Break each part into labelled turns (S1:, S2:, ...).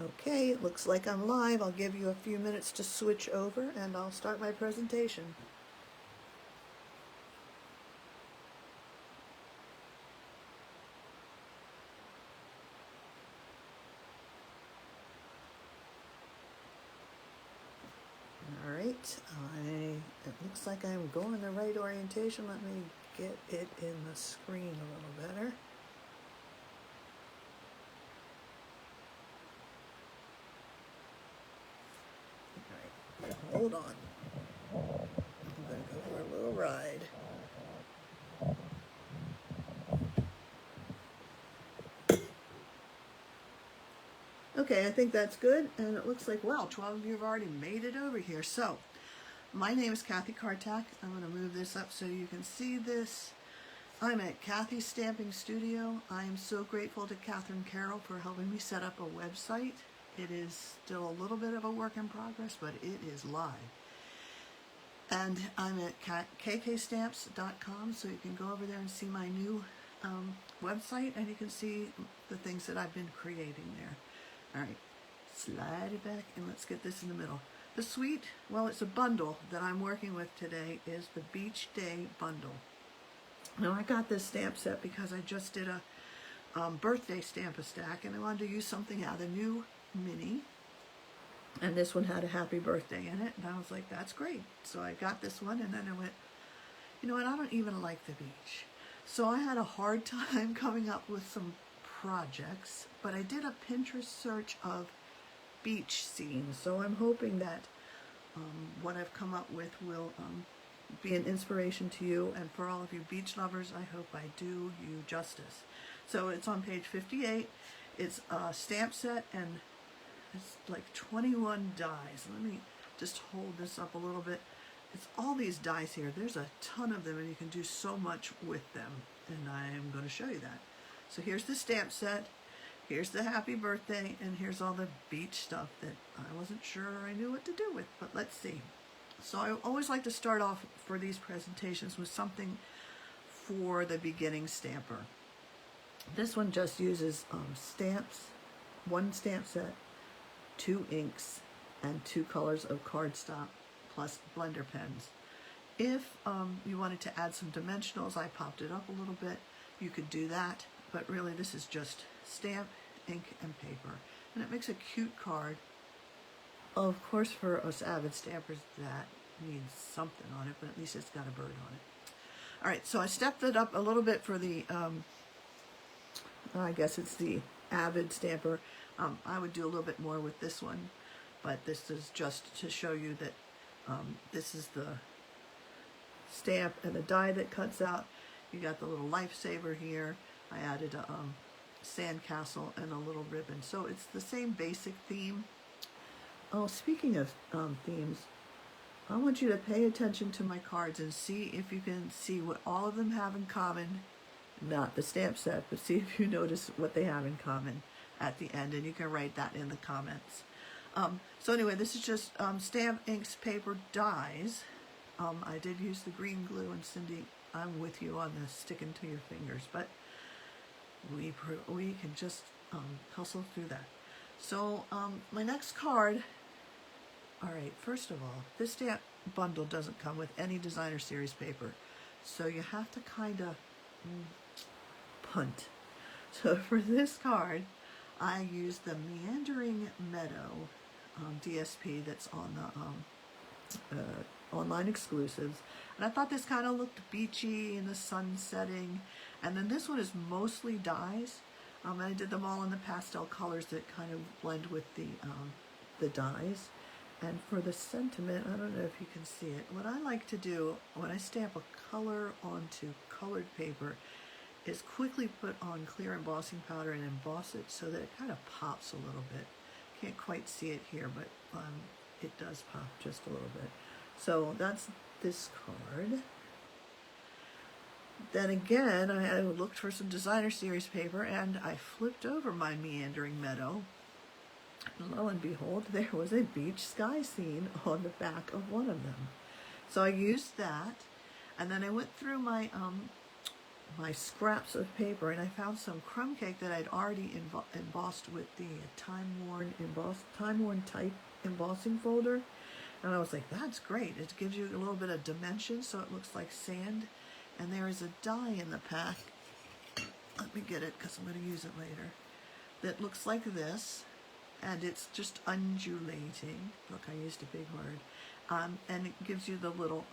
S1: Okay, it looks like I'm live. I'll give you a few minutes to switch over and I'll start my presentation. Alright, it looks like I'm going the right orientation. Let me get it in the screen a little better. Alright, hold on. I'm going to go for a little ride. Okay, I think that's good, and it looks like, wow, 12 of you have already made it over here. So, my name is Kathy Kartak. I'm going to move this up so you can see this. I'm at Kathy's Stamping Studio. I am so grateful to Catherine Carroll for helping me set up a website. It is still a little bit of a work in progress, but it is live. And I'm at kkstamps.com, so you can go over there and see my new website, and you can see the things that I've been creating there. All right, slide it back, and let's get this in the middle. The suite, well, it's a bundle that I'm working with today, is the Beach Day bundle. Now, I got this stamp set because I just did a birthday stamp-a-stack, and I wanted to use something out of the new mini. And this one had a happy birthday in it, and I was like, that's great. So I got this one, and then I went, you know what, I don't even like the beach. So I had a hard time coming up with some projects, but I did a Pinterest search of beach scenes. So I'm hoping that what I've come up with will be an inspiration to you, and for all of you beach lovers, I hope I do you justice. So it's on page 58. It's a stamp set, and it's like 21 dies. Let me just hold this up a little bit. It's all these dies here. There's a ton of them, and you can do so much with them, and I'm going to show you that. So here's the stamp set, here's the happy birthday, and here's all the beach stuff that I wasn't sure I knew what to do with, but let's see. So I always like to start off for these presentations with something for the beginning stamper. This one just uses stamps, one stamp set, 2 inks, and 2 colors of cardstock plus blender pens. If you wanted to add some dimensionals, I popped it up a little bit. You could do that, but really this is just stamp, ink, and paper. And it makes a cute card. Of course, for us avid stampers, that needs something on it, but at least it's got a bird on it. All right, so I stepped it up a little bit for the, I guess it's the avid stamper. I would do a little bit more with this one, but this is just to show you that this is the stamp and the die that cuts out. You got the little lifesaver here. I added a sandcastle and a little ribbon. So it's the same basic theme. Oh, speaking of themes, I want you to pay attention to my cards and see if you can see what all of them have in common. Not the stamp set, but see if you notice what they have in common at the end, and you can write that in the comments. So anyway, this is just stamp, inks, paper, dies. I did use the green glue, and Cindy, I'm with you on this, sticking to your fingers, but we can just hustle through that. So my next card, all right, first of all, this stamp bundle doesn't come with any designer series paper, so you have to kind of punt. So for this card, I used the Meandering Meadow DSP that's on the online exclusives, and I thought this kind of looked beachy in the sun setting. And then this one is mostly dies, and I did them all in the pastel colors that kind of blend with the dies. And for the sentiment, I don't know if you can see it, what I like to do when I stamp a color onto colored paper is quickly put on clear embossing powder and emboss it so that it kind of pops a little bit. Can't quite see it here, but it does pop just a little bit. So that's this card. Then again, I looked for some designer series paper, and I flipped over my Meandering Meadow. And lo and behold, there was a beach sky scene on the back of one of them. So I used that, and then I went through my my scraps of paper, and I found some crumb cake that I'd already embossed with the time-worn type embossing folder. And I was like, that's great. It gives you a little bit of dimension so it looks like sand. And there is a die in the pack. Let me get it because I'm going to use it later. That looks like this. And it's just undulating. Look, I used a big word. And it gives you the little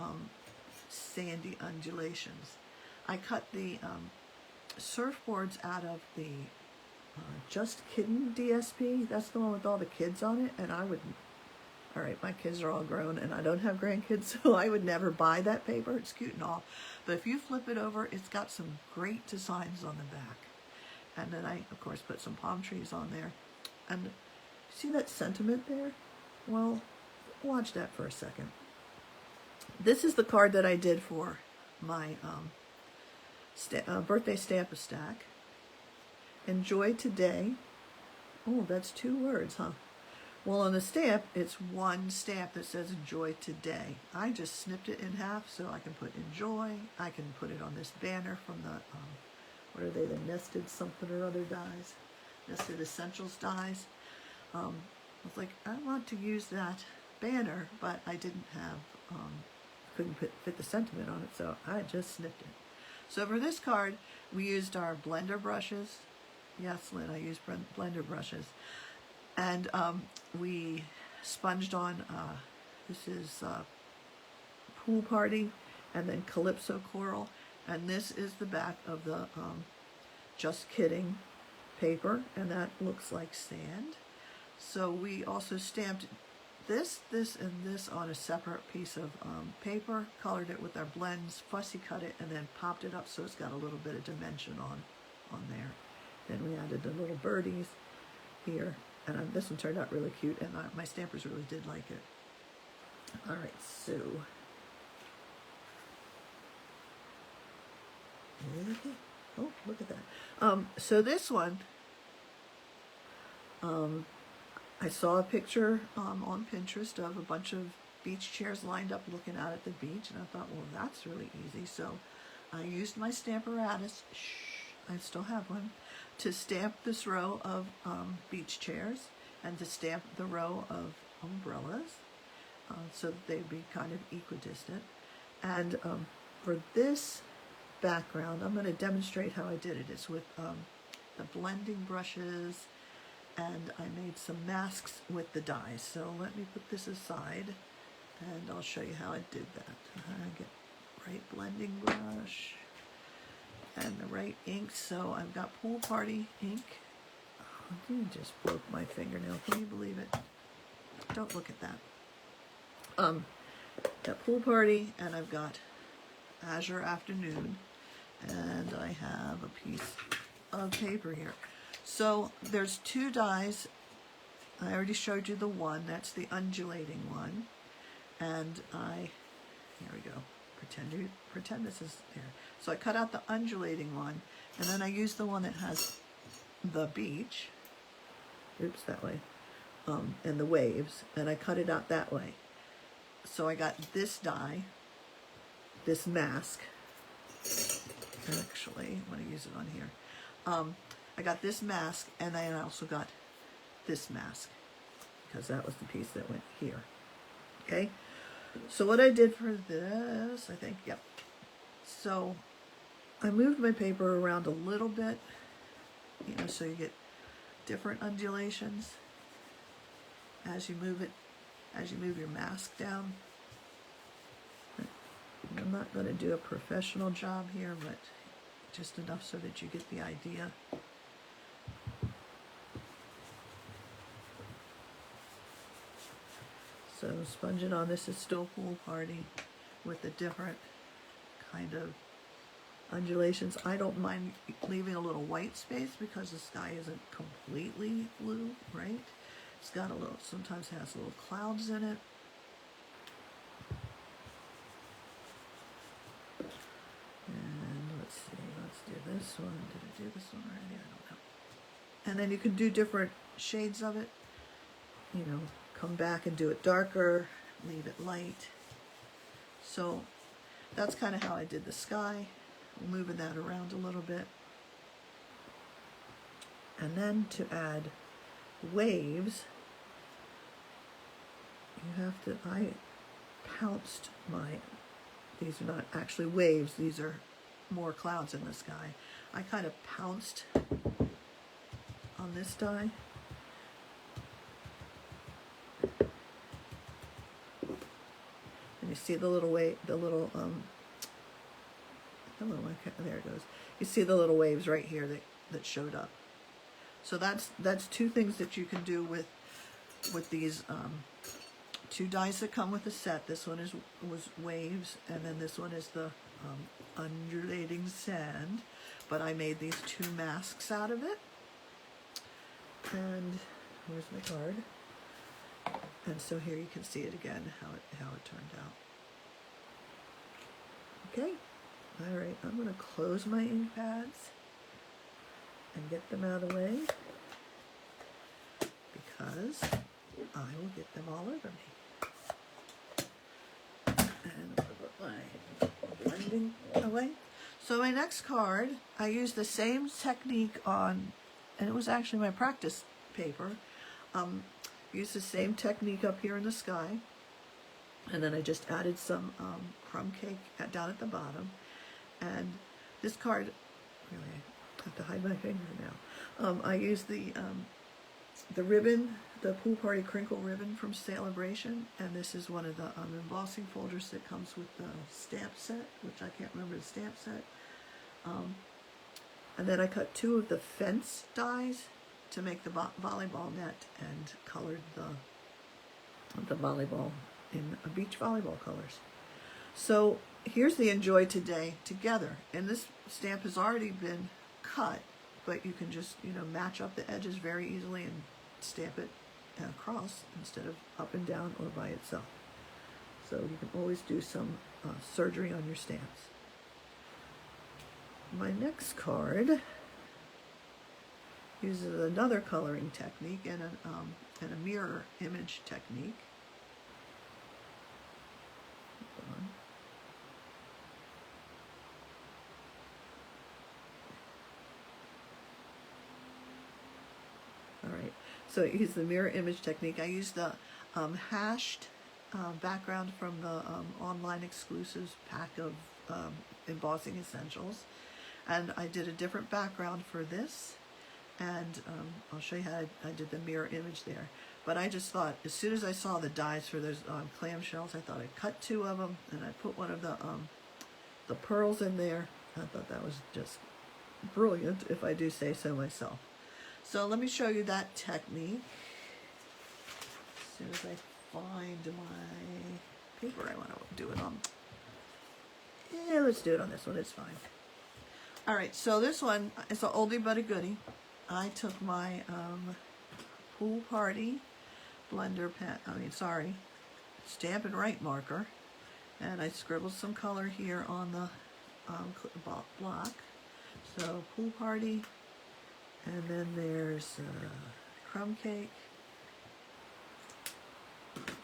S1: sandy undulations. I cut the surfboards out of the Just Kidding DSP. That's the one with all the kids on it. And I would, all right, my kids are all grown and I don't have grandkids, so I would never buy that paper. It's cute and all. But if you flip it over, it's got some great designs on the back. And then I, of course, put some palm trees on there. And see that sentiment there? Well, watch that for a second. This is the card that I did for my birthday Stamp-A-Stack. Enjoy today. Oh, that's 2 words, huh? Well, on the stamp, it's one stamp that says enjoy today. I just snipped it in half so I can put enjoy. I can put it on this banner from the, what are they, the nested something or other dies? Nested Essentials dies. I was like, I want to use that banner, but I didn't have, couldn't fit the sentiment on it, so I just snipped it. So for this card, we used our blender brushes. Yes, Lynn, I used blender brushes. And we sponged on, this is Pool Party, and then Calypso Coral. And this is the back of the Just Kidding paper, and that looks like sand. So we also stamped this, and this on a separate piece of paper, colored it with our blends, fussy cut it, and then popped it up so it's got a little bit of dimension on there. Then we added the little birdies here, and this one turned out really cute, and my stampers really did like it. All right, so oh, look at that. So this one, I saw a picture on Pinterest of a bunch of beach chairs lined up looking out at the beach, and I thought, well, that's really easy. So I used my Stamparatus, I still have one, to stamp this row of beach chairs and to stamp the row of umbrellas so that they'd be kind of equidistant. And for this background, I'm going to demonstrate how I did it. It's with the blending brushes, and I made some masks with the dies. So let me put this aside and I'll show you how I did that. I get right blending brush and the right ink. So I've got Pool Party ink. Oh, you just broke my fingernail. Can you believe it? Don't look at that. Got Pool Party, and I've got Azure Afternoon, and I have a piece of paper here. So there's 2 dies. I already showed you the one. That's the undulating one. And here we go. Pretend this is there. So I cut out the undulating one, and then I used the one that has the beach. Oops, that way. And the waves, and I cut it out that way. So I got this die, this mask. Actually, I'm going to use it on here. I got this mask, and then I also got this mask, because that was the piece that went here. Okay? So what I did for this, I think, yep. So I moved my paper around a little bit, you know, so you get different undulations as you move it, as you move your mask down. I'm not going to do a professional job here, but just enough so that you get the idea. So sponging on, this is still Pool Party with a different kind of undulations. I don't mind leaving a little white space because the sky isn't completely blue, right? It's got a little, sometimes it has little clouds in it. And let's see, let's do this one. Did I do this one already? I don't know. And then you can do different shades of it. You know, come back and do it darker, leave it light. So that's kind of how I did the sky moving that around a little bit. And then to add waves, you have to, I pounced these are not actually waves, these are more clouds in the sky. I kind of pounced on this die. And you see the little hello, there it goes. You see the little waves right here that showed up. So that's two things that you can do with these two dies that come with the set. This one was waves, and then this one is the undulating sand. But I made these two masks out of it. And here's my card. And so here you can see it again, how it turned out. Okay, all right, I'm going to close my ink pads and get them out of the way because I will get them all over me. And I'll put my blending away. So my next card, I used the same technique on, and it was actually my practice paper. Used the same technique up here in the sky, and then I just added some crumb cake down at the bottom. And this card, really, I have to hide my finger now. I used the ribbon, the Pool Party Crinkle ribbon from Celebration, and this is one of the embossing folders that comes with the stamp set, which I can't remember the stamp set. And then I cut two of the fence dies to make the volleyball net and colored the volleyball in beach volleyball colors. So here's the Enjoy Today together. And this stamp has already been cut, but you can just, match up the edges very easily and stamp it across instead of up and down or by itself. So you can always do some surgery on your stamps. My next card uses another coloring technique and a mirror image technique. All right, so I use the mirror image technique. I use the hashed background from the online exclusives pack of embossing essentials, and I did a different background for this. And I'll show you how I did the mirror image there. But I just thought, as soon as I saw the dies for those clamshells, I thought I'd cut two of them, and I put one of the pearls in there. I thought that was just brilliant, if I do say so myself. So let me show you that technique. As soon as I find my paper I want to do it on. Yeah, let's do it on this one, it's fine. All right, so this one is an oldie but a goodie. I took my Pool Party blender pen, Stampin' Up marker, and I scribbled some color here on the block. So Pool Party, and then there's crumb cake.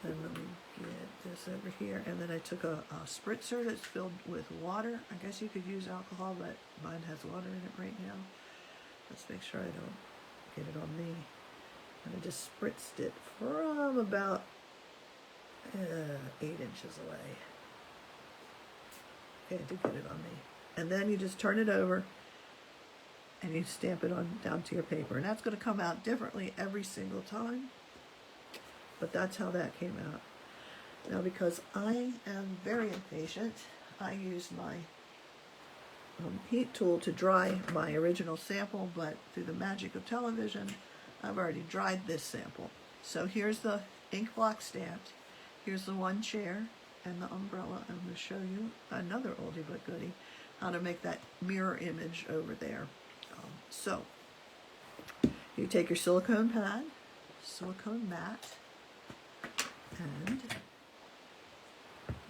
S1: Then let me get this over here, and then I took a spritzer that's filled with water. I guess you could use alcohol, but mine has water in it right now. Let's make sure I don't get it on me. And I just spritzed it from about 8 inches away. Okay, I did get it on me. And then you just turn it over and you stamp it on down to your paper. And that's going to come out differently every single time. But that's how that came out. Now, because I am very impatient, I used my heat tool to dry my original sample, but through the magic of television, I've already dried this sample. So here's the ink block stamped. Here's the one chair and the umbrella. I'm going to show you another oldie but goodie, how to make that mirror image over there. So you take your silicone pad, silicone mat, and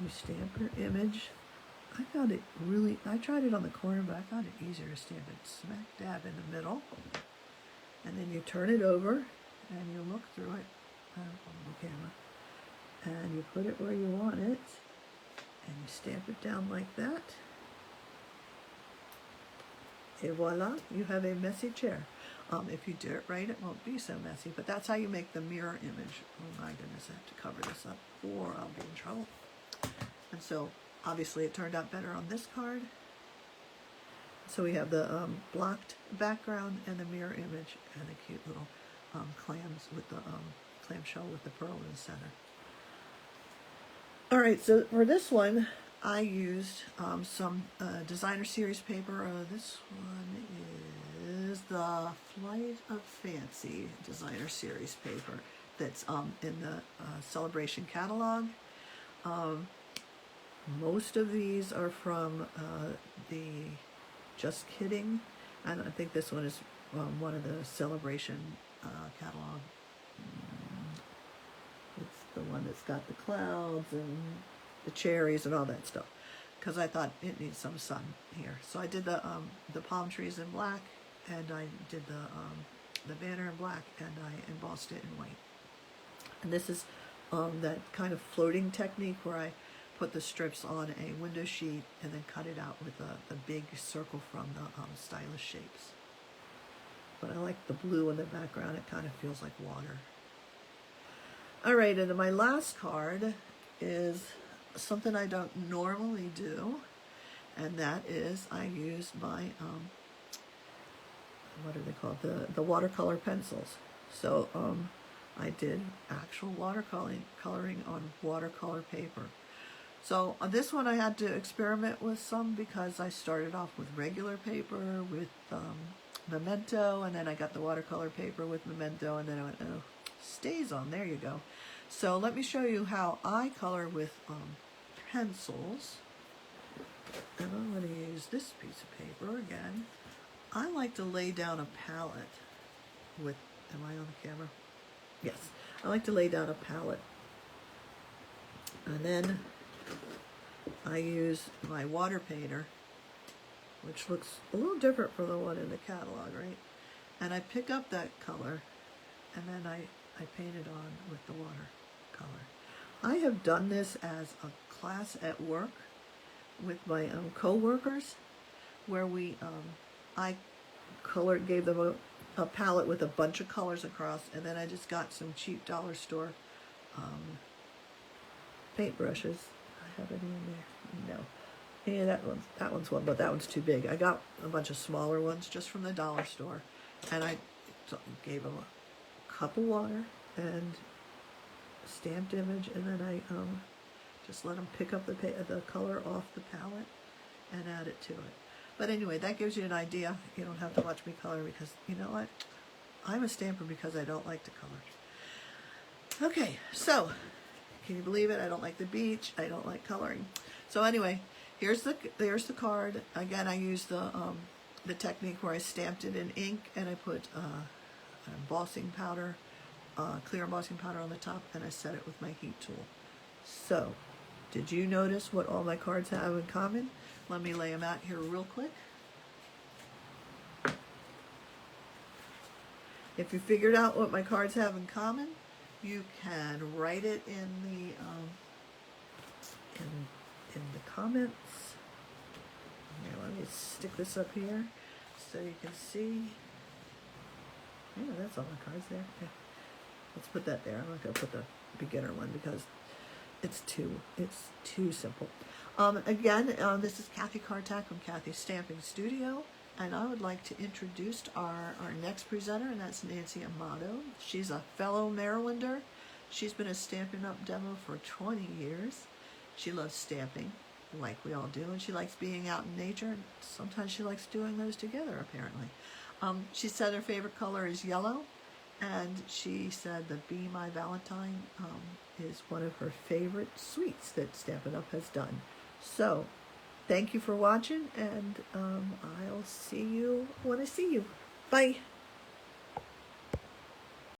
S1: you stamp your image. I found it I tried it on the corner, but I found it easier to stamp it smack dab in the middle. And then you turn it over and you look through it on the camera. And you put it where you want it. And you stamp it down like that. Et voila, you have a messy chair. If you do it right, it won't be so messy, but that's how you make the mirror image. Oh my goodness, I have to cover this up or I'll be in trouble. And so, obviously it turned out better on this card. So we have the blocked background and the mirror image and the cute little clams with the clamshell with the pearl in the center. All right, so for this one, I used some designer series paper. This one is the Flight of Fancy designer series paper that's in the Celebration catalog. Most of these are from the Just Kidding, and I think this one is one of the Celebration catalog. It's the one that's got the clouds and the cherries and all that stuff, because I thought it needs some sun here. So I did the palm trees in black, and I did the banner in black, and I embossed it in white. And this is that kind of floating technique where I put the strips on a window sheet and then cut it out with a big circle from the stylish shapes. But I like the blue in the background. It kind of feels like water. All right, and then my last card is something I don't normally do, and that is I use my what are they called, the watercolor pencils. So I did actual coloring on watercolor paper. So on this one I had to experiment with some, because I started off with regular paper with Memento, and then I got the watercolor paper with Memento, and then I went, oh, stays on, there you go. So let me show you how I color with pencils. And I'm going to use this piece of paper again. I like to lay down a palette with, am I on the camera? Yes. I like to lay down a palette. And then I use my water painter, which looks a little different from the one in the catalog, right? And I pick up that color, and then I paint it on with the watercolor. I have done this as a class at work with my co-workers, where I gave them a palette with a bunch of colors across, and then I just got some cheap dollar store paintbrushes. I have any in there? No. Yeah, that one's one, but that one's too big. I got a bunch of smaller ones just from the dollar store, and I gave them a cup of water and a stamped image, and then I just let them pick up the color off the palette and add it to it. But anyway, that gives you an idea. You don't have to watch me color, because you know what? I'm a stamper because I don't like to color. Okay, so can you believe it? I don't like the beach. I don't like coloring. So anyway, there's the card. Again, I used the technique where I stamped it in ink, and I put embossing powder, clear embossing powder on the top, and I set it with my heat tool. So, did you notice what all my cards have in common? Let me lay them out here real quick. If you figured out what my cards have in common, you can write it in the comments. Here, let me stick this up here so you can see. Yeah, that's all my cards there. Okay. Let's put that there. I'm not going to put the beginner one because it's too simple. Again, this is Kathy Kartak from Kathy's Stamping Studio, and I would like to introduce our next presenter, and that's Nancy Amato. She's a fellow Marylander. She's been a Stampin' Up! Demo for 20 years. She loves stamping, like we all do, and she likes being out in nature, and sometimes she likes doing those together, apparently. She said her favorite color is yellow, and she said that Be My Valentine is one of her favorite sweets that Stampin' Up! Has done. So, thank you for watching, and I'll see you when I see you. Bye!